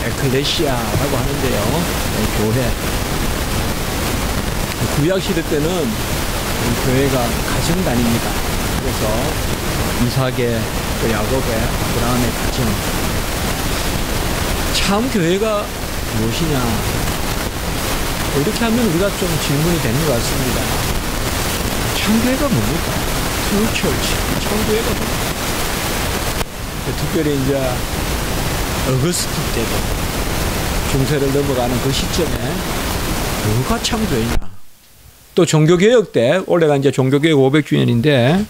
에클레시아라고 하는데요. 교회. 구약시대 때는 이 교회가 가정단입니다. 그래서 이삭의, 또 야곱의, 아브라함의 가정. 참 교회가 무엇이냐? 이렇게 하면 우리가 좀 질문이 되는 것 같습니다. 참 교회가 뭡니까? True Church. 참 교회가 뭡니까? 특별히 이제 어거스틴 때도 중세를 넘어가는 그 시점에 뭐가 참 교회냐? 또 종교개혁 때, 올해가 이제 종교개혁 500주년인데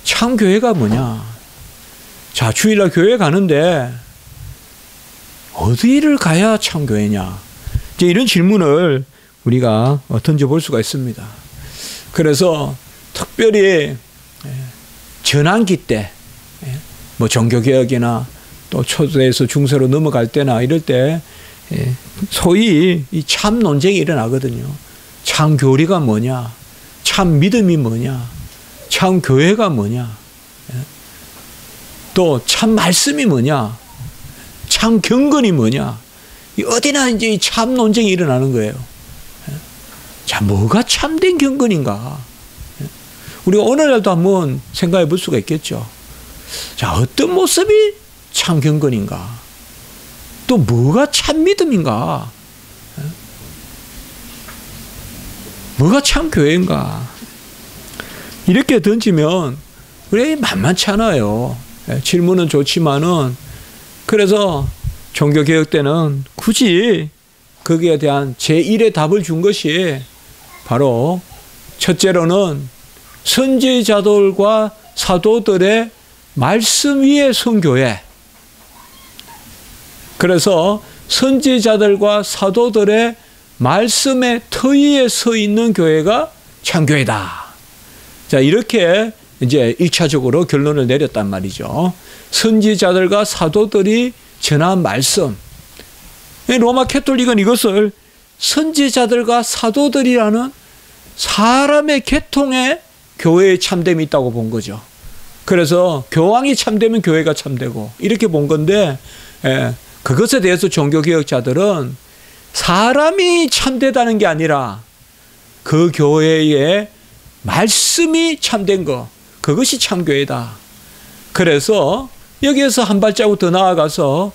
참 교회가 뭐냐? 자, 주일날 교회 가는데 어디를 가야 참 교회냐? 이제 이런 질문을 우리가 던져볼 수가 있습니다. 그래서 특별히 전환기 때, 뭐 종교개혁이나 또 초대에서 중세로 넘어갈 때나 이럴 때 소위 이 참 논쟁이 일어나거든요. 참 교리가 뭐냐? 참 믿음이 뭐냐? 참 교회가 뭐냐? 또 참 말씀이 뭐냐? 참 경건이 뭐냐? 어디나 이제 참 논쟁이 일어나는 거예요. 자, 뭐가 참된 경건인가? 우리가 오늘날도 한번 생각해 볼 수가 있겠죠. 자, 어떤 모습이 참 경건인가? 또 뭐가 참 믿음인가? 뭐가 참 교회인가? 이렇게 던지면 우리 만만치 않아요. 질문은 좋지만은, 그래서 종교개혁 때는 굳이 거기에 대한 제1의 답을 준 것이 바로 첫째로는 선지자들과 사도들의 말씀 위에 선 교회. 그래서 선지자들과 사도들의 말씀의 터 위에 서 있는 교회가 참교회다. 자, 이렇게 이제 1차적으로 결론을 내렸단 말이죠. 선지자들과 사도들이 전한 말씀. 로마 캐톨릭은 이것을 선지자들과 사도들이라는 사람의 계통의 교회의 참됨이 있다고 본 거죠. 그래서 교황이 참되면 교회가 참되고 이렇게 본 건데, 그것에 대해서 종교개혁자들은 사람이 참되다는 게 아니라 그 교회의 말씀이 참된 거, 그것이 참교회다. 그래서 여기에서 한 발자국 더 나아가서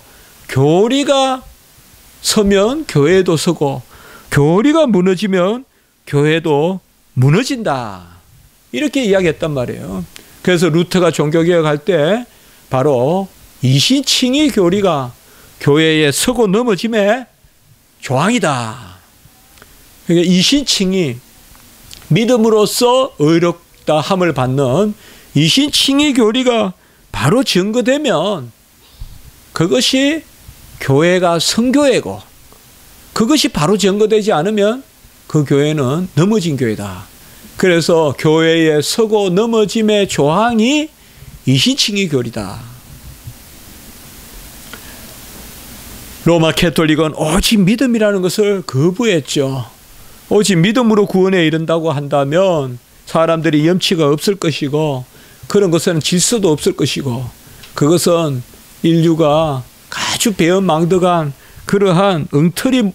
교리가 서면 교회도 서고 교리가 무너지면 교회도 무너진다. 이렇게 이야기했단 말이에요. 그래서 루터가 종교개혁할 때 바로 이신칭의 교리가 교회에 서고 넘어짐의 조항이다. 그러니까 이신칭의 믿음으로써 의롭다 함을 받는 이신칭의 교리가 바로 증거되면 그것이 교회가 성교회고, 그것이 바로 증거되지 않으면 그 교회는 넘어진 교회다. 그래서 교회에 서고 넘어짐의 조항이 이신칭의 교리다. 로마 캐톨릭은 오직 믿음이라는 것을 거부했죠. 오직 믿음으로 구원에 이른다고 한다면 사람들이 염치가 없을 것이고, 그런 것은 질서도 없을 것이고, 그것은 인류가 아주 배은망덕한 그러한 엉터리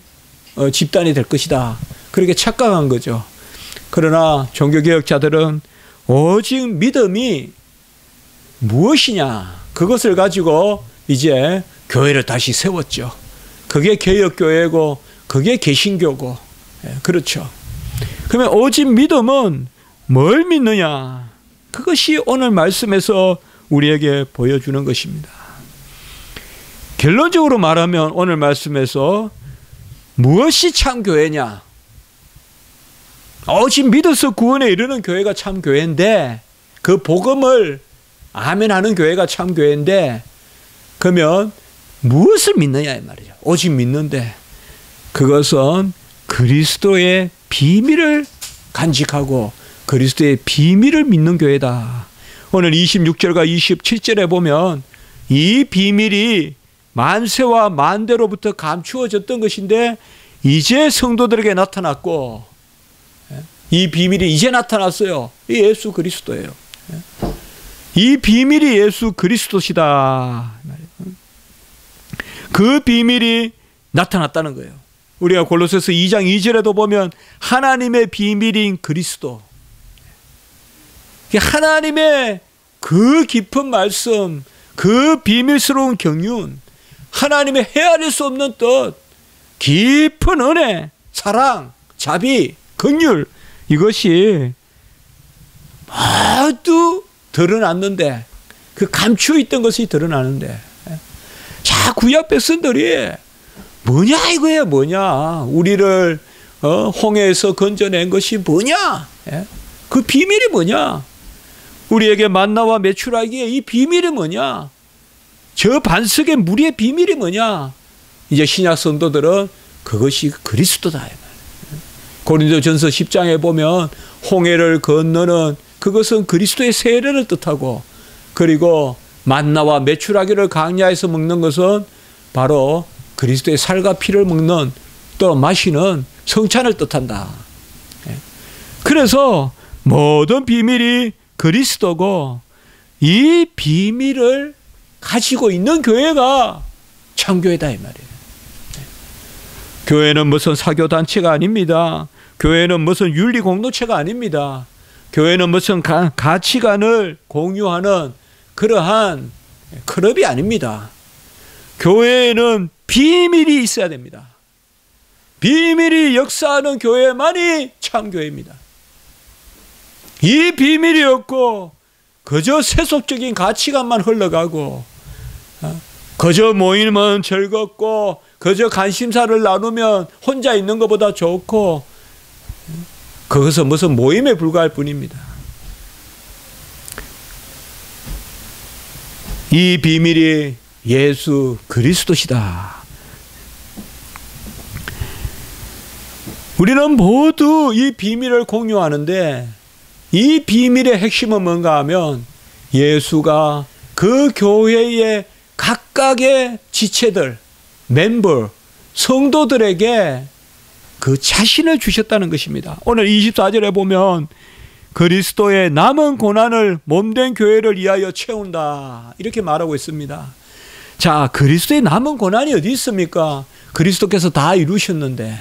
집단이 될 것이다. 그렇게 착각한 거죠. 그러나 종교개혁자들은 오직 믿음이 무엇이냐, 그것을 가지고 이제 교회를 다시 세웠죠. 그게 개혁교회고 그게 개신교고. 그렇죠. 그러면 오직 믿음은 뭘 믿느냐, 그것이 오늘 말씀에서 우리에게 보여주는 것입니다. 결론적으로 말하면 오늘 말씀에서 무엇이 참 교회냐, 오직 믿어서 구원에 이르는 교회가 참 교회인데, 그 복음을 아멘하는 교회가 참 교회인데, 그러면 무엇을 믿느냐 이 말이죠. 오직 믿는데 그것은 그리스도의 비밀을 간직하고 그리스도의 비밀을 믿는 교회다. 오늘 26절과 27절에 보면 이 비밀이 만세와 만대로부터 감추어졌던 것인데 이제 성도들에게 나타났고, 이 비밀이 이제 나타났어요. 이 예수 그리스도예요. 이 비밀이 예수 그리스도시다. 그 비밀이 나타났다는 거예요. 우리가 골로새서 2장 2절에도 보면 하나님의 비밀인 그리스도, 하나님의 그 깊은 말씀, 그 비밀스러운 경륜, 하나님의 헤아릴 수 없는 뜻, 깊은 은혜, 사랑, 자비, 긍휼, 이것이 모두 드러났는데, 그 감추어 있던 것이 드러나는데, 자, 구약 백성들이 뭐냐 이거예요. 뭐냐, 우리를 홍해에서 건져낸 것이 뭐냐, 그 비밀이 뭐냐, 우리에게 만나와 메추라기의 이 비밀이 뭐냐, 저 반석의 물의 비밀이 뭐냐. 이제 신약 성도들은 그것이 그리스도다. 고린도전서 10장에 보면 홍해를 건너는 그것은 그리스도의 세례를 뜻하고, 그리고 만나와 메추라기를 광야에서 먹는 것은 바로 그리스도의 살과 피를 먹는, 또 마시는 성찬을 뜻한다. 그래서 모든 비밀이 그리스도고, 이 비밀을 가지고 있는 교회가 참교회다 이 말이에요. 교회는 무슨 사교단체가 아닙니다. 교회는 무슨 윤리공동체가 아닙니다. 교회는 무슨 가치관을 공유하는 그러한 클럽이 아닙니다. 교회에는 비밀이 있어야 됩니다. 비밀이 역사하는 교회만이 참교회입니다. 이 비밀이 없고 그저 세속적인 가치관만 흘러가고, 그저 모이면 즐겁고 그저 관심사를 나누면 혼자 있는 것보다 좋고, 그것은 무슨 모임에 불과할 뿐입니다. 이 비밀이 예수 그리스도시다. 우리는 모두 이 비밀을 공유하는데, 이 비밀의 핵심은 뭔가 하면 예수가 그 교회의 각각의 지체들, 멤버, 성도들에게 그 자신을 주셨다는 것입니다. 오늘 24절에 보면 그리스도의 남은 고난을 몸된 교회를 위하여 채운다, 이렇게 말하고 있습니다. 자, 그리스도의 남은 고난이 어디 있습니까? 그리스도께서 다 이루셨는데,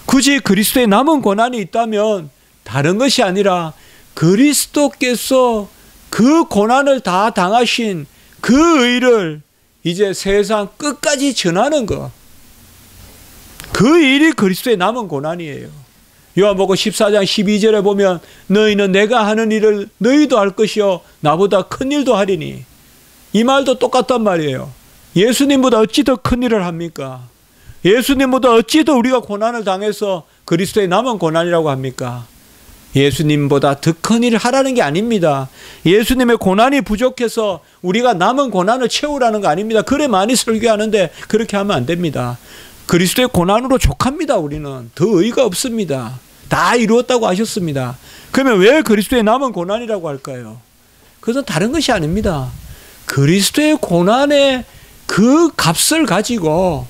굳이 그리스도의 남은 고난이 있다면 다른 것이 아니라 그리스도께서 그 고난을 다 당하신 그 의를 이제 세상 끝까지 전하는 것, 그 일이 그리스도의 남은 고난이에요. 요한복음 14장 12절에 보면 너희는 내가 하는 일을 너희도 할 것이요 나보다 큰 일도 하리니, 이 말도 똑같단 말이에요. 예수님보다 어찌 더 큰 일을 합니까? 예수님보다 어찌 더 우리가 고난을 당해서 그리스도의 남은 고난이라고 합니까? 예수님보다 더 큰 일을 하라는 게 아닙니다. 예수님의 고난이 부족해서 우리가 남은 고난을 채우라는 거 아닙니다. 그래 많이 설교하는데 그렇게 하면 안 됩니다. 그리스도의 고난으로 족합니다. 우리는 더 의의가 없습니다. 다 이루었다고 하셨습니다. 그러면 왜 그리스도의 남은 고난이라고 할까요? 그것은 다른 것이 아닙니다. 그리스도의 고난의 그 값을 가지고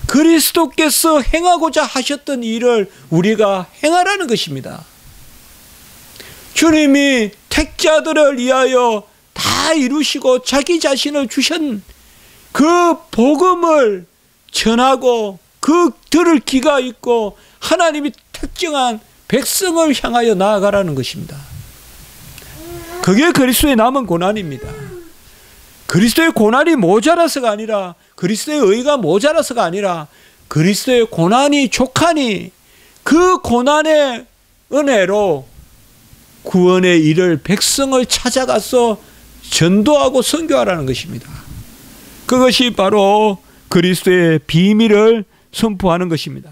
그리스도께서 행하고자 하셨던 일을 우리가 행하라는 것입니다. 주님이 택자들을 위하여 다 이루시고 자기 자신을 주신 그 복음을 전하고 그 들을 귀가 있고 하나님이 특정한 백성을 향하여 나아가라는 것입니다. 그게 그리스도의 남은 고난입니다. 그리스도의 고난이 모자라서가 아니라, 그리스도의 의가 모자라서가 아니라, 그리스도의 고난이 족하니 그 고난의 은혜로 구원의 일을 백성을 찾아가서 전도하고 선교하라는 것입니다. 그것이 바로 그리스도의 비밀을 선포하는 것입니다.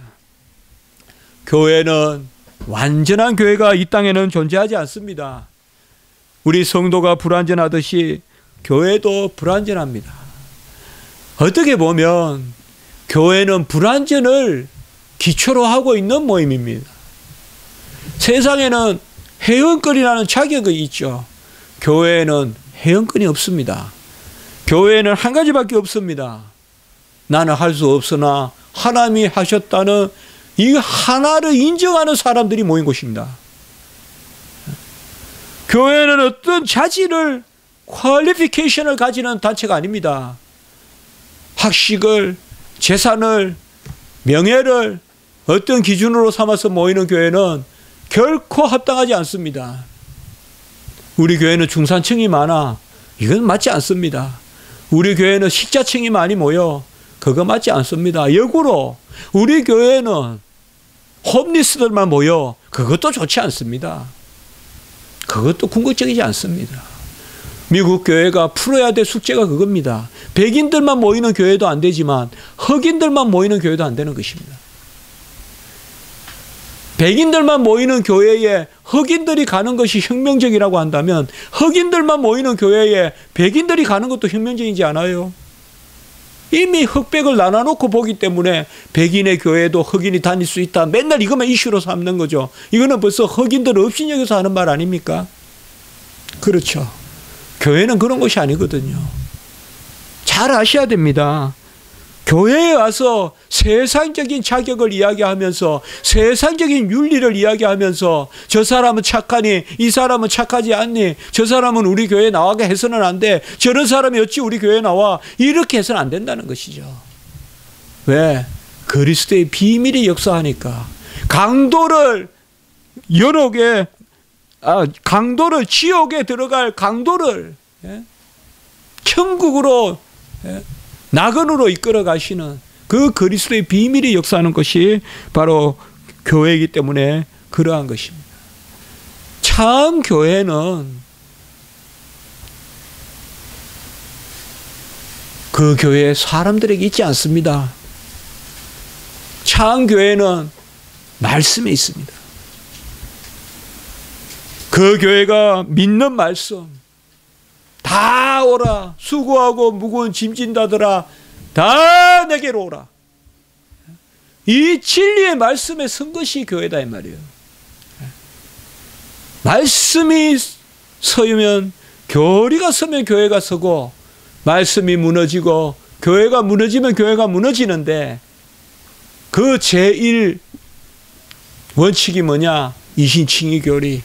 교회는, 완전한 교회가 이 땅에는 존재하지 않습니다. 우리 성도가 불완전하듯이 교회도 불완전합니다. 어떻게 보면 교회는 불완전을 기초로 하고 있는 모임입니다. 세상에는 회원권이라는 자격이 있죠. 교회에는 회원권이 없습니다. 교회에는 한 가지밖에 없습니다. 나는 할 수 없으나 하나님이 하셨다는 이 하나를 인정하는 사람들이 모인 곳입니다. 교회는 어떤 자질을, 퀄리피케이션을 가지는 단체가 아닙니다. 학식을, 재산을, 명예를 어떤 기준으로 삼아서 모이는 교회는 결코 합당하지 않습니다. 우리 교회는 중산층이 많아. 이건 맞지 않습니다. 우리 교회는 식자층이 많이 모여. 그거 맞지 않습니다. 역으로 우리 교회는 홈리스들만 모여. 그것도 좋지 않습니다. 그것도 궁극적이지 않습니다. 미국 교회가 풀어야 될 숙제가 그겁니다. 백인들만 모이는 교회도 안 되지만 흑인들만 모이는 교회도 안 되는 것입니다. 백인들만 모이는 교회에 흑인들이 가는 것이 혁명적이라고 한다면 흑인들만 모이는 교회에 백인들이 가는 것도 혁명적이지 않아요? 이미 흑백을 나눠놓고 보기 때문에 백인의 교회도 흑인이 다닐 수 있다. 맨날 이것만 이슈로 삼는 거죠. 이거는 벌써 흑인들을 업신여겨서 하는 말 아닙니까? 그렇죠. 교회는 그런 것이 아니거든요. 잘 아셔야 됩니다. 교회에 와서 세상적인 자격을 이야기하면서 세상적인 윤리를 이야기하면서 저 사람은 착하니 이 사람은 착하지 않니 저 사람은 우리 교회에 나와게 해서는 안 돼 저런 사람이 어찌 우리 교회에 나와 이렇게 해서는 안 된다는 것이죠. 왜? 그리스도의 비밀이 역사하니까 강도를 여러 개 강도를 지옥에 들어갈 강도를 천국으로 낙원으로 이끌어 가시는 그 그리스도의 비밀이 역사하는 것이 바로 교회이기 때문에 그러한 것입니다. 참 교회는 그 교회의 사람들에게 있지 않습니다. 참 교회는 말씀에 있습니다. 그 교회가 믿는 말씀 다 오라 수고하고 무거운 짐 진다더라 다 내게로 오라. 이 진리의 말씀에 선 것이 교회다 이 말이에요. 말씀이 서면 교리가 서면 교회가 서고 말씀이 무너지고 교회가 무너지면 교회가 무너지는데 그 제1 원칙이 뭐냐? 이신칭의 교리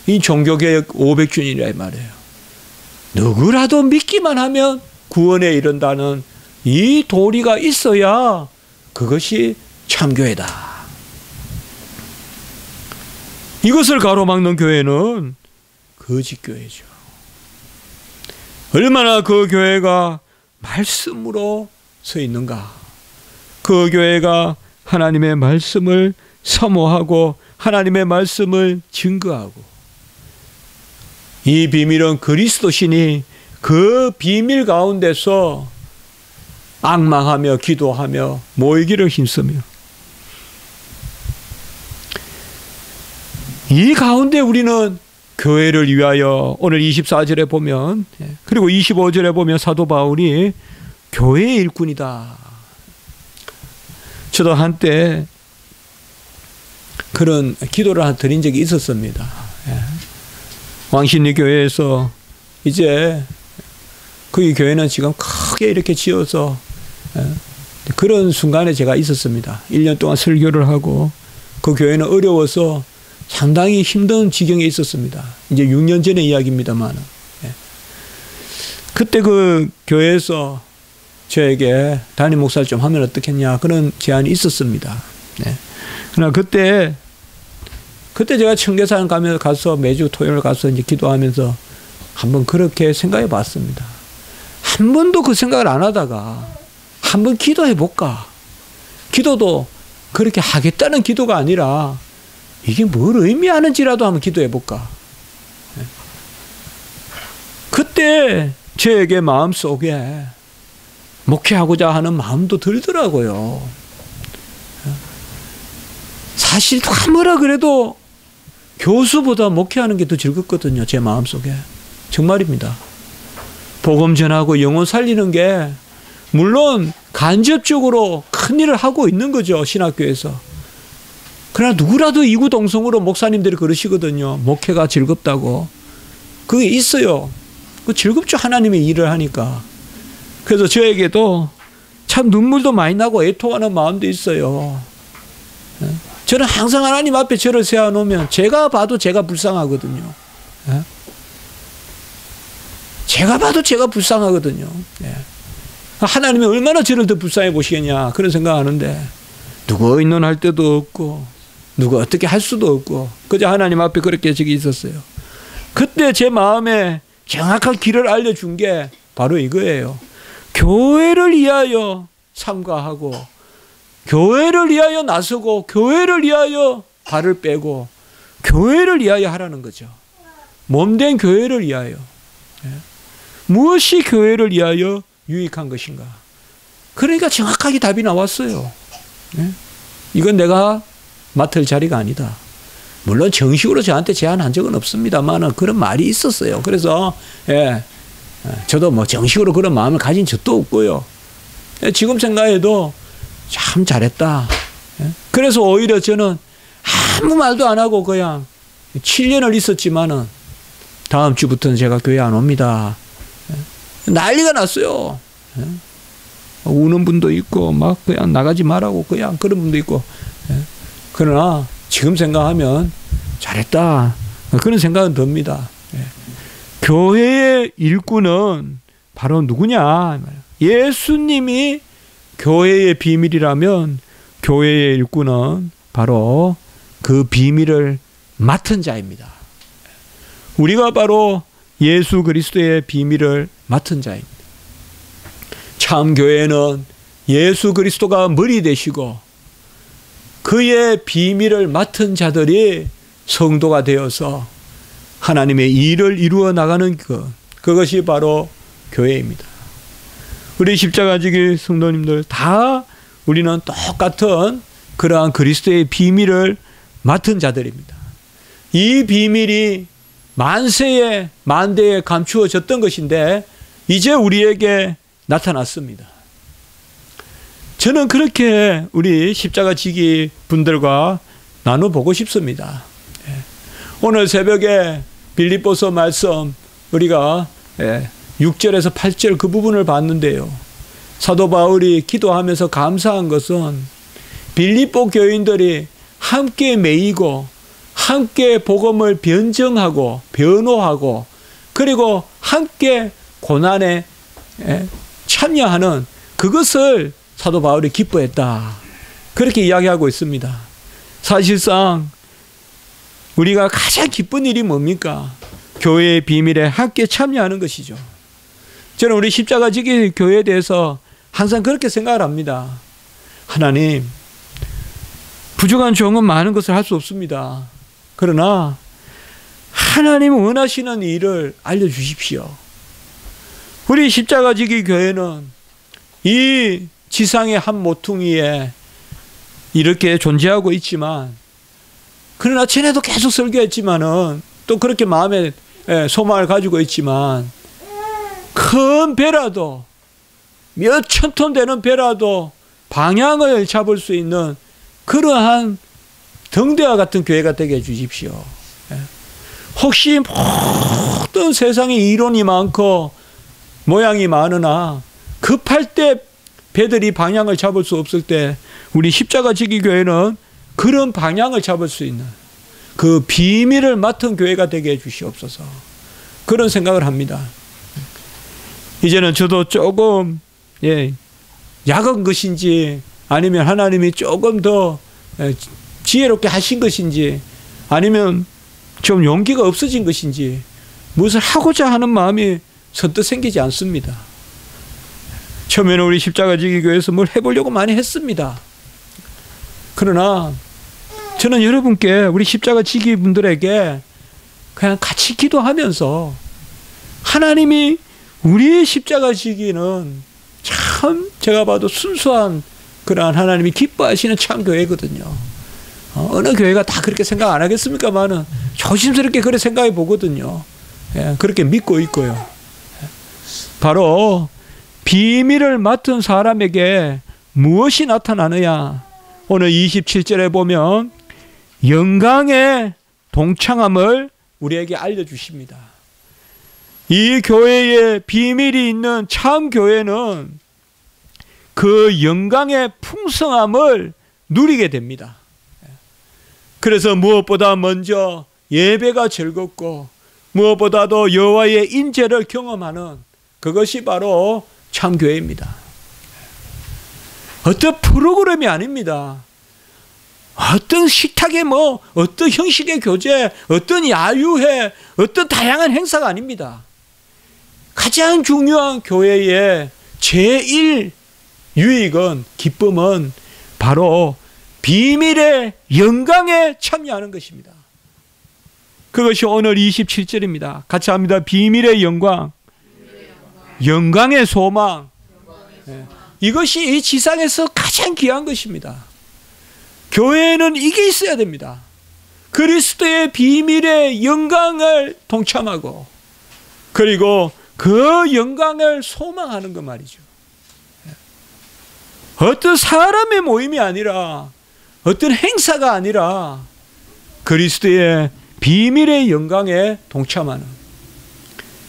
이 종교개혁 500주년이라 이 말이에요. 누구라도 믿기만 하면 구원에 이른다는 이 도리가 있어야 그것이 참교회다. 이것을 가로막는 교회는 거짓교회죠. 얼마나 그 교회가 말씀으로 서 있는가. 그 교회가 하나님의 말씀을 사모하고 하나님의 말씀을 증거하고 이 비밀은 그리스도시니 그 비밀 가운데서 앙망하며 기도하며 모이기를 힘쓰며 이 가운데 우리는 교회를 위하여 오늘 24절에 보면 그리고 25절에 보면 사도 바울이 교회의 일꾼이다. 저도 한때 그런 기도를 드린 적이 있었습니다. 왕신리 교회에서 이제 그 교회는 지금 크게 이렇게 지어서 그런 순간에 제가 있었습니다. 1년 동안 설교를 하고 그 교회는 어려워서 상당히 힘든 지경에 있었습니다. 이제 6년 전의 이야기입니다만 그때 그 교회에서 저에게 담임 목사를 좀 하면 어떻겠냐 그런 제안이 있었습니다. 그러나 그때 제가 청계산 가서 매주 토요일 가서 이제 기도하면서 한번 그렇게 생각해 봤습니다. 한 번도 그 생각을 안 하다가 한번 기도해 볼까? 기도도 그렇게 하겠다는 기도가 아니라 이게 뭘 의미하는지라도 한번 기도해 볼까? 그때 저에게 마음속에 목회하고자 하는 마음도 들더라고요. 사실 뭐라 그래도 교수보다 목회하는 게 더 즐겁거든요. 제 마음속에. 정말입니다. 복음 전하고 영혼 살리는 게 물론 간접적으로 큰 일을 하고 있는 거죠. 신학교에서. 그러나 누구라도 이구동성으로 목사님들이 그러시거든요. 목회가 즐겁다고. 그게 있어요. 그 즐겁죠. 하나님의 일을 하니까. 그래서 저에게도 참 눈물도 많이 나고 애통하는 마음도 있어요. 저는 항상 하나님 앞에 저를 세워놓으면 제가 봐도 제가 불쌍하거든요. 제가 봐도 제가 불쌍하거든요. 하나님이 얼마나 저를 더 불쌍해 보시겠냐 그런 생각하는데 누구 의논할 때도 없고 누구 어떻게 할 수도 없고 그저 하나님 앞에 그렇게 저기 있었어요. 그때 제 마음에 정확한 길을 알려준 게 바로 이거예요. 교회를 위하여 삼가하고 교회를 위하여 나서고 교회를 위하여 발을 빼고 교회를 위하여 하라는 거죠. 몸된 교회를 위하여. 무엇이 교회를 위하여 유익한 것인가. 그러니까 정확하게 답이 나왔어요. 이건 내가 맡을 자리가 아니다. 물론 정식으로 저한테 제안한 적은 없습니다만 그런 말이 있었어요. 그래서 저도 뭐 정식으로 그런 마음을 가진 적도 없고요. 지금 생각해도 참 잘했다. 그래서 오히려 저는 아무 말도 안 하고 그냥 7년을 있었지만은 다음 주부터는 제가 교회 안 옵니다. 난리가 났어요. 우는 분도 있고 막 그냥 나가지 말라고 그냥 그런 분도 있고. 그러나 지금 생각하면 잘했다. 그런 생각은 듭니다. 교회의 일꾼은 바로 누구냐? 예수님이 교회의 비밀이라면 교회의 일꾼은 바로 그 비밀을 맡은 자입니다. 우리가 바로 예수 그리스도의 비밀을 맡은 자입니다. 참 교회는 예수 그리스도가 머리 되시고 그의 비밀을 맡은 자들이 성도가 되어서 하나님의 일을 이루어 나가는 그것이 바로 교회입니다. 우리 십자가지기 성도님들 다 우리는 똑같은 그러한 그리스도의 비밀을 맡은 자들입니다. 이 비밀이 만세에 만대에 감추어졌던 것인데 이제 우리에게 나타났습니다. 저는 그렇게 우리 십자가지기 분들과 나눠보고 싶습니다. 오늘 새벽에 빌립보서 말씀 우리가 6절에서 8절 그 부분을 봤는데요. 사도 바울이 기도하면서 감사한 것은 빌립보 교인들이 함께 매이고 함께 복음을 변증하고 변호하고 그리고 함께 고난에 참여하는 그것을 사도 바울이 기뻐했다. 그렇게 이야기하고 있습니다. 사실상 우리가 가장 기쁜 일이 뭡니까? 교회의 비밀에 함께 참여하는 것이죠. 저는 우리 십자가지기 교회에 대해서 항상 그렇게 생각을 합니다. 하나님, 부족한 종은 많은 것을 할 수 없습니다. 그러나 하나님 원하시는 일을 알려주십시오. 우리 십자가지기 교회는 이 지상의 한 모퉁이에 이렇게 존재하고 있지만 그러나 전에도 계속 설교했지만은 또 그렇게 마음에 소망을 가지고 있지만 큰 배라도 몇천 톤 되는 배라도 방향을 잡을 수 있는 그러한 등대와 같은 교회가 되게 해주십시오. 혹시 모든 세상에 이론이 많고 모양이 많으나 급할 때 배들이 방향을 잡을 수 없을 때 우리 십자가지기 교회는 그런 방향을 잡을 수 있는 그 비밀을 맡은 교회가 되게 해주시옵소서. 그런 생각을 합니다. 이제는 저도 조금 약한 것인지 아니면 하나님이 조금 더 지혜롭게 하신 것인지 아니면 좀 용기가 없어진 것인지 무엇을 하고자 하는 마음이 선뜻 생기지 않습니다. 처음에는 우리 십자가지기 교회에서 뭘 해보려고 많이 했습니다. 그러나 저는 여러분께 우리 십자가지기 분들에게 그냥 같이 기도하면서 하나님이 우리의 십자가지기는 참 제가 봐도 순수한 그러한 하나님이 기뻐하시는 참 교회거든요. 어느 교회가 다 그렇게 생각 안 하겠습니까만은 조심스럽게 그렇게 생각해 보거든요. 그렇게 믿고 있고요. 바로 비밀을 맡은 사람에게 무엇이 나타나느냐. 오늘 27절에 보면 영광의 동창함을 우리에게 알려주십니다. 이 교회에 비밀이 있는 참 교회는 그 영광의 풍성함을 누리게 됩니다. 그래서 무엇보다 먼저 예배가 즐겁고 무엇보다도 여호와의 임재를 경험하는 그것이 바로 참 교회입니다. 어떤 프로그램이 아닙니다. 어떤 식탁에 뭐 어떤 형식의 교제, 어떤 야유회, 어떤 다양한 행사가 아닙니다. 가장 중요한 교회의 제1 유익은, 기쁨은 바로 비밀의 영광에 참여하는 것입니다. 그것이 오늘 27절입니다. 같이 합니다. 비밀의 영광, 영광의 소망. 이것이 이 지상에서 가장 귀한 것입니다. 교회에는 이게 있어야 됩니다. 그리스도의 비밀의 영광을 동참하고, 그리고 그 영광을 소망하는 것 말이죠. 어떤 사람의 모임이 아니라, 어떤 행사가 아니라 그리스도의 비밀의 영광에 동참하는,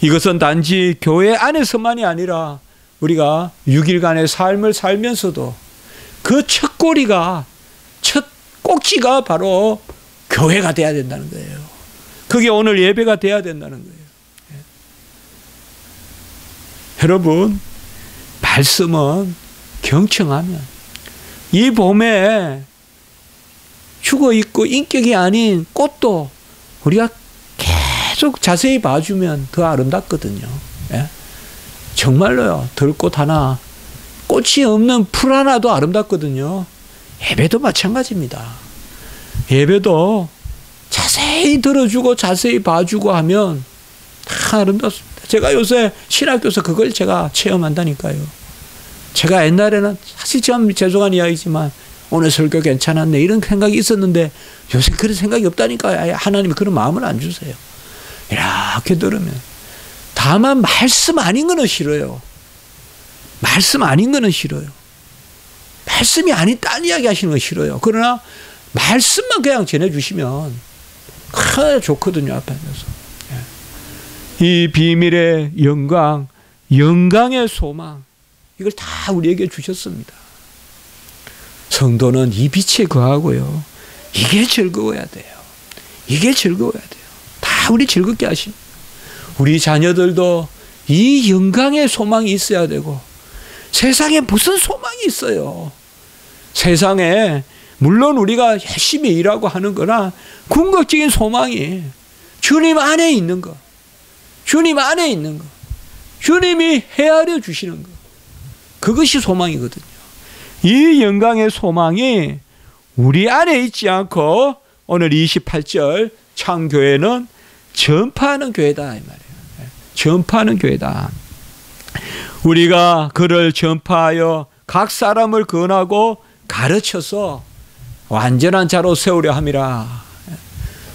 이것은 단지 교회 안에서만이 아니라 우리가 6일간의 삶을 살면서도 그 첫 꼬리가, 첫 꼭지가 바로 교회가 돼야 된다는 거예요. 그게 오늘 예배가 돼야 된다는 거예요. 여러분, 말씀은 경청하면, 이 봄에 죽어있고 인격이 아닌 꽃도 우리가 계속 자세히 봐주면 더 아름답거든요. 정말로요. 들꽃 하나, 꽃이 없는 풀 하나도 아름답거든요. 예배도 마찬가지입니다. 예배도 자세히 들어주고 자세히 봐주고 하면 다 아름답습니다. 제가 요새 신학교에서 그걸 제가 체험한다니까요. 제가 옛날에는 사실 참 죄송한 이야기지만 오늘 설교 괜찮았네 이런 생각이 있었는데 요새 그런 생각이 없다니까요. 하나님이 그런 마음을 안 주세요. 이렇게 들으면. 다만 말씀 아닌 거는 싫어요. 말씀 아닌 거는 싫어요. 말씀이 아닌 딴 이야기 하시는 거 싫어요. 그러나 말씀만 그냥 전해주시면 좋거든요. 앞에 앉아서. 이 비밀의 영광, 영광의 소망, 이걸 다 우리에게 주셨습니다. 성도는 이 빛에 거하고요. 이게 즐거워야 돼요. 이게 즐거워야 돼요. 다 우리 즐겁게 하십니다. 우리 자녀들도 이 영광의 소망이 있어야 되고, 세상에 무슨 소망이 있어요. 세상에 물론 우리가 열심히 일하고 하는 거나 궁극적인 소망이 주님 안에 있는 거, 주님 안에 있는 거, 주님이 헤아려 주시는 거, 그것이 소망이거든요. 이 영광의 소망이 우리 안에 있지 않고 오늘 28절 창교회는 전파하는 교회다 이 말이에요. 전파하는 교회다. 우리가 그를 전파하여 각 사람을 권하고 가르쳐서 완전한 자로 세우려 함이라.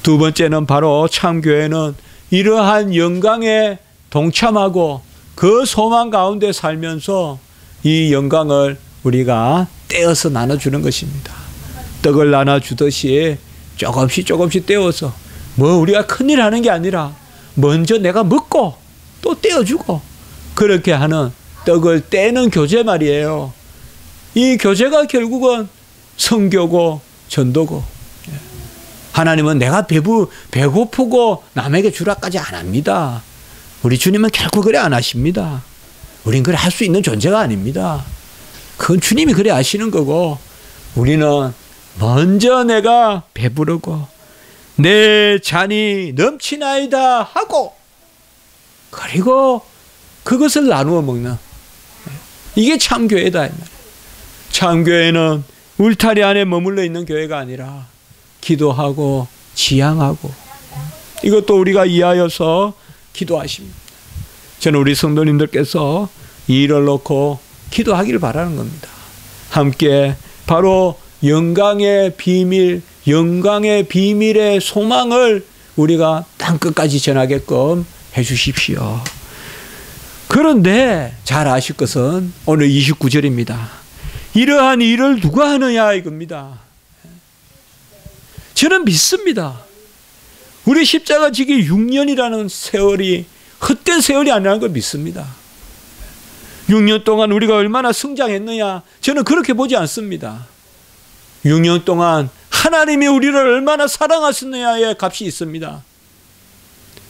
두 번째는 바로 참교회는 이러한 영광에 동참하고 그 소망 가운데 살면서 이 영광을 우리가 떼어서 나눠주는 것입니다. 떡을 나눠주듯이 조금씩 떼어서, 뭐 우리가 큰일 하는 게 아니라 먼저 내가 먹고 또 떼어주고, 그렇게 하는 떡을 떼는 교제 말이에요. 이 교제가 결국은 선교고 전도고. 하나님은 내가 배고프고 남에게 주라까지 안 합니다. 우리 주님은 결코 그래 안 하십니다. 우린 그래 할 수 있는 존재가 아닙니다. 그건 주님이 그래 하시는 거고, 우리는 먼저 내가 배부르고 내 잔이 넘치나이다 하고, 그리고 그것을 나누어 먹는, 이게 참교회다. 참교회는 울타리 안에 머물러 있는 교회가 아니라 기도하고 지향하고, 이것도 우리가 이해하여서 기도하십니다. 저는 우리 성도님들께서 이 일을 놓고 기도하기를 바라는 겁니다. 함께 바로 영광의 비밀, 영광의 비밀의 소망을 우리가 땅끝까지 전하게끔 해 주십시오. 그런데 잘 아실 것은 오늘 29절입니다. 이러한 일을 누가 하느냐 이겁니다. 저는 믿습니다. 우리 십자가 지기 6년이라는 세월이 헛된 세월이 아니라는 걸 믿습니다. 6년 동안 우리가 얼마나 성장했느냐, 저는 그렇게 보지 않습니다. 6년 동안 하나님이 우리를 얼마나 사랑하셨느냐의 값이 있습니다.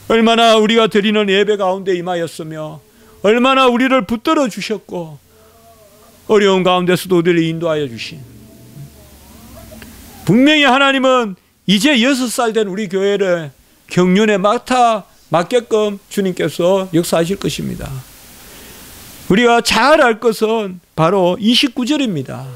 얼마나 우리가 드리는 예배 가운데 임하였으며, 얼마나 우리를 붙들어 주셨고, 어려운 가운데서도 우리를 인도하여 주신, 분명히 하나님은 이제 6살 된 우리 교회를 경륜에 맡게끔 주님께서 역사하실 것입니다. 우리가 잘 알 것은 바로 29절입니다.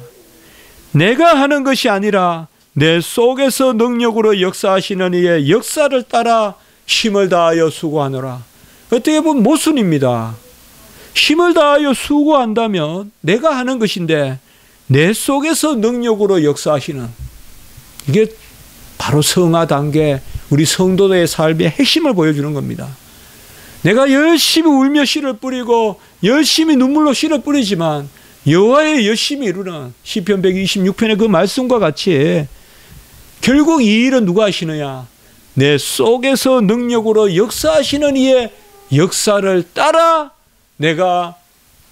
내가 하는 것이 아니라 내 속에서 능력으로 역사하시는 이의 역사를 따라 힘을 다하여 수고하노라. 어떻게 보면 모순입니다. 힘을 다하여 수고한다면 내가 하는 것인데 내 속에서 능력으로 역사하시는, 이게 바로 성화 단계, 우리 성도의 삶의 핵심을 보여주는 겁니다. 내가 열심히 울며 씨를 뿌리고 열심히 눈물로 씨를 뿌리지만 여호와의 열심히 이루는 시편 126편의 그 말씀과 같이 결국 이 일은 누가 하시느냐? 내 속에서 능력으로 역사하시는 이의 역사를 따라 내가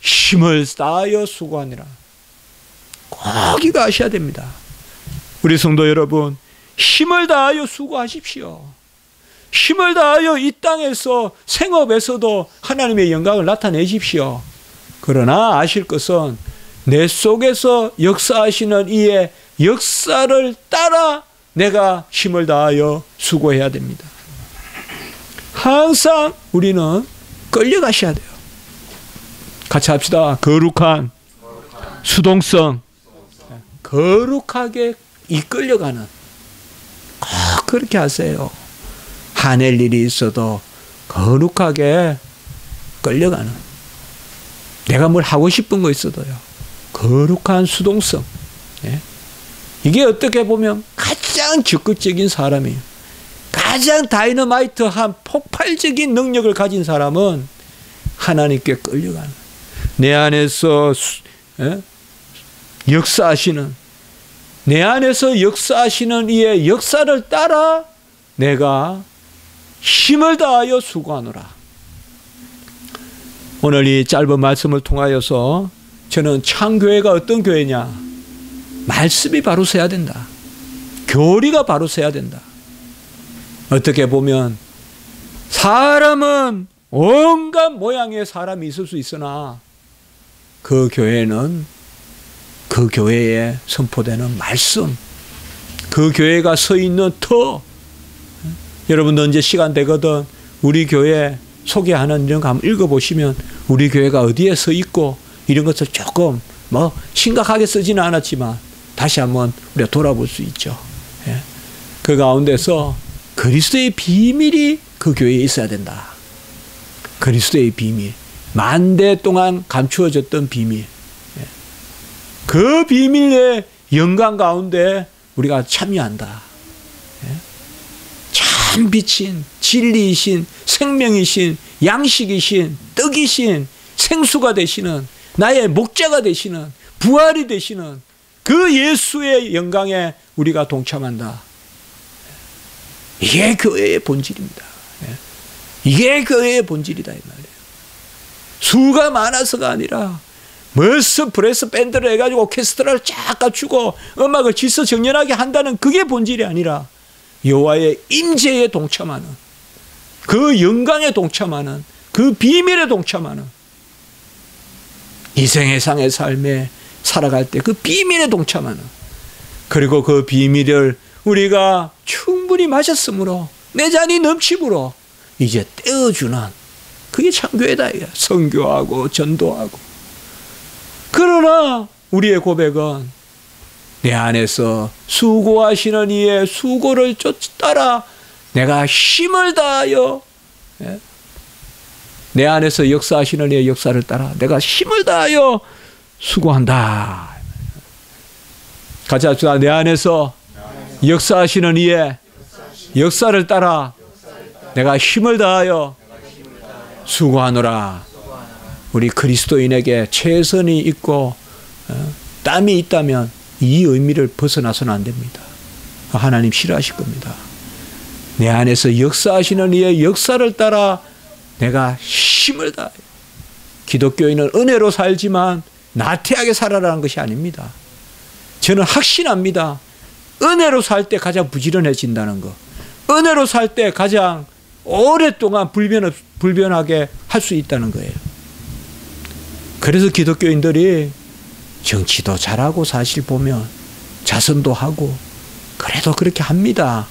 힘을 다하여 수고하니라. 꼭 이거 아셔야 됩니다. 우리 성도 여러분, 힘을 다하여 수고하십시오. 힘을 다하여 이 땅에서 생업에서도 하나님의 영광을 나타내십시오. 그러나 아실 것은 내 속에서 역사하시는 이의 역사를 따라 내가 힘을 다하여 수고해야 됩니다. 항상 우리는 끌려가셔야 돼요. 같이 합시다. 거룩한 수동성. 거룩하게 이끌려가는, 꼭 그렇게 하세요. 화낼 일이 있어도 거룩하게 끌려가는, 내가 뭘 하고 싶은 거 있어도요, 거룩한 수동성. 이게 어떻게 보면 가장 적극적인 사람이에요. 가장 다이너마이트한 폭발적인 능력을 가진 사람은 하나님께 끌려가는, 내 안에서 역사하시는, 내 안에서 역사하시는 이의 역사를 따라 내가 힘을 다하여 수고하노라. 오늘 이 짧은 말씀을 통하여서 저는 창교회가 어떤 교회냐? 말씀이 바로 서야 된다. 교리가 바로 서야 된다. 어떻게 보면 사람은 온갖 모양의 사람이 있을 수 있으나 그 교회는 그 교회에 선포되는 말씀, 그 교회가 서 있는 터. 여러분도 언제 시간 되거든 우리 교회 소개하는 이런 거 한번 읽어보시면 우리 교회가 어디에 서 있고 이런 것을 조금 심각하게 쓰지는 않았지만 다시 한번 우리가 돌아볼 수 있죠. 그 가운데서 그리스도의 비밀이 그 교회에 있어야 된다. 그리스도의 비밀, 만대 동안 감추어졌던 비밀, 그 비밀의 영광 가운데 우리가 참여한다. 참 빛인, 진리이신, 생명이신, 양식이신, 떡이신, 생수가 되시는, 나의 목자가 되시는, 부활이 되시는 그 예수의 영광에 우리가 동참한다. 이게 교회의 본질입니다. 이게 교회의 본질이다 이 말이에요. 수가 많아서가 아니라 벌써 브레스 밴드를 해가지고 오케스트라를 쫙 갖추고 음악을 질서정연하게 한다는 그게 본질이 아니라 여호와의 임재에 동참하는, 그 영광에 동참하는, 그 비밀에 동참하는, 이생애상의 삶에 살아갈 때 그 비밀에 동참하는, 그리고 그 비밀을 우리가 충분히 마셨으므로 내 잔이 넘침으로 이제 떼어주는, 그게 참교회다. 선교하고 전도하고. 그러나 우리의 고백은 내 안에서 수고하시는 이의 수고를 따라 내가 힘을 다하여, 내 안에서 역사하시는 이의 역사를 따라 내가 힘을 다하여 수고한다. 같이 합시다. 내 안에서 역사하시는 이의 역사를 따라 내가 힘을 다하여 수고하노라. 우리 그리스도인에게 최선이 있고 땀이 있다면 이 의미를 벗어나서는 안 됩니다. 하나님 싫어하실 겁니다. 내 안에서 역사하시는 이의 역사를 따라 내가 힘을 다해. 기독교인은 은혜로 살지만 나태하게 살아라는 것이 아닙니다. 저는 확신합니다. 은혜로 살 때 가장 부지런해진다는 것, 은혜로 살 때 가장 오랫동안 불변하게 할 수 있다는 거예요. 그래서 기독교인들이 정치도 잘하고 사실 보면 자선도 하고 그래도 그렇게 합니다.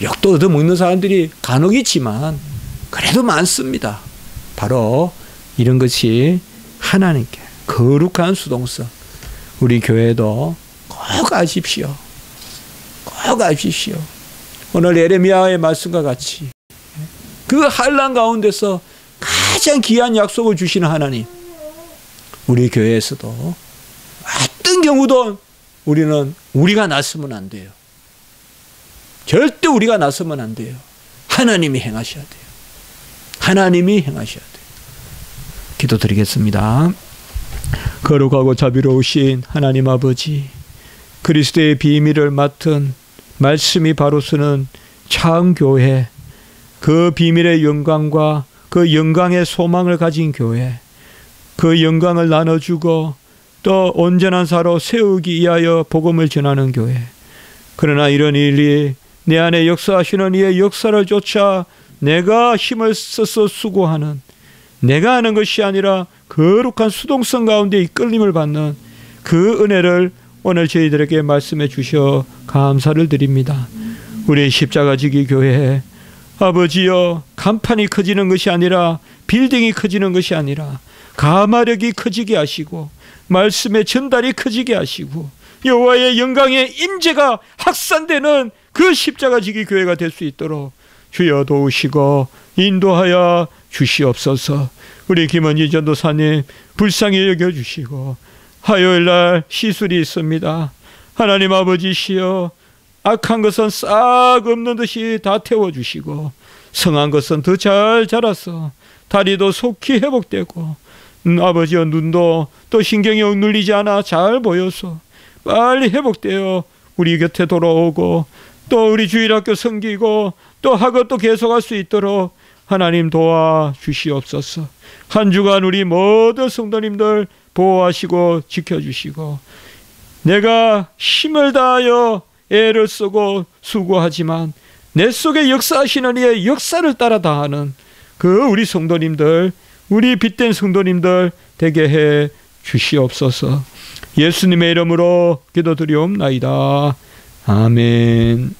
욕도 얻어먹는 사람들이 간혹 있지만 그래도 많습니다. 바로 이런 것이 하나님께 거룩한 수동성, 우리 교회도 꼭 아십시오. 꼭 아십시오. 오늘 예레미야의 말씀과 같이 그 환난 가운데서 가장 귀한 약속을 주시는 하나님, 우리 교회에서도 어떤 경우도 우리가 나서면 안 돼요. 절대 우리가 나서면 안 돼요. 하나님이 행하셔야 돼요. 하나님이 행하셔야 돼요. 기도드리겠습니다. 거룩하고 자비로우신 하나님 아버지, 그리스도의 비밀을 맡은 말씀이 바로 서는 창교회, 그 비밀의 영광과 그 영광의 소망을 가진 교회, 그 영광을 나눠주고 또 온전한 사로 세우기 위하여 복음을 전하는 교회. 그러나 이런 일이 내 안에 역사하시는 이의 역사를 쫓아 내가 힘을 써서 수고하는, 내가 하는 것이 아니라 거룩한 수동성 가운데 이끌림을 받는 그 은혜를 오늘 저희들에게 말씀해 주셔 감사를 드립니다. 우리 십자가지기 교회, 아버지여, 간판이 커지는 것이 아니라, 빌딩이 커지는 것이 아니라 가마력이 커지게 하시고 말씀의 전달이 커지게 하시고 여호와의 영광의 임재가 확산되는 그 십자가지기 교회가 될 수 있도록 주여 도우시고 인도하여 주시옵소서. 우리 김원희 전도사님 불쌍히 여겨주시고, 화요일날 시술이 있습니다. 하나님 아버지시여, 악한 것은 싹 없는 듯이 다 태워주시고 성한 것은 더 잘 자라서 다리도 속히 회복되고 아버지여, 눈도 또 신경이 억눌리지 않아 잘 보여서 빨리 회복되어 우리 곁에 돌아오고 또 우리 주일학교 섬기고 또 학업도 계속할 수 있도록 하나님 도와주시옵소서. 한 주간 우리 모든 성도님들 보호하시고 지켜주시고, 내가 힘을 다하여 애를 쓰고 수고하지만 내 속에 역사하시는 이의 역사를 따라 다하는 그 우리 성도님들, 우리 빛된 성도님들 되게 해 주시옵소서. 예수님의 이름으로 기도드리옵나이다. 아멘.